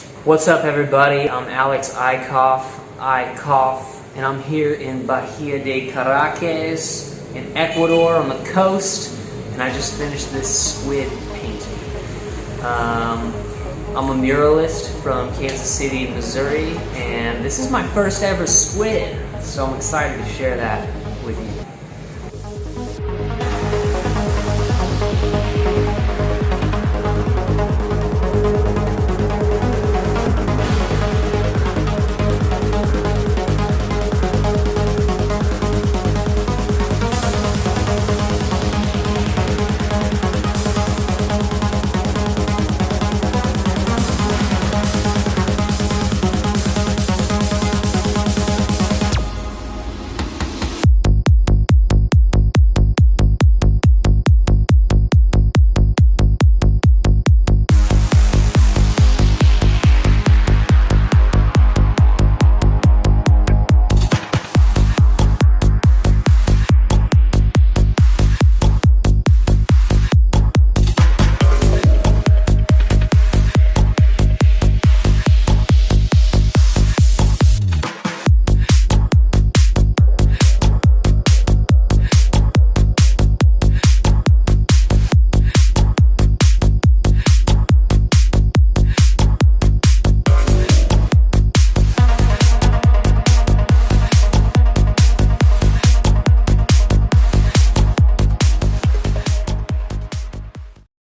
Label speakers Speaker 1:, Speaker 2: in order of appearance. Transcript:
Speaker 1: What's up, everybody? I'm Alex Eickhoff, and I'm here in Bahia de Caracas in Ecuador on the coast, and I just finished this squid painting. I'm a muralist from Kansas City, Missouri, and this is my first ever squid, so I'm excited to share that.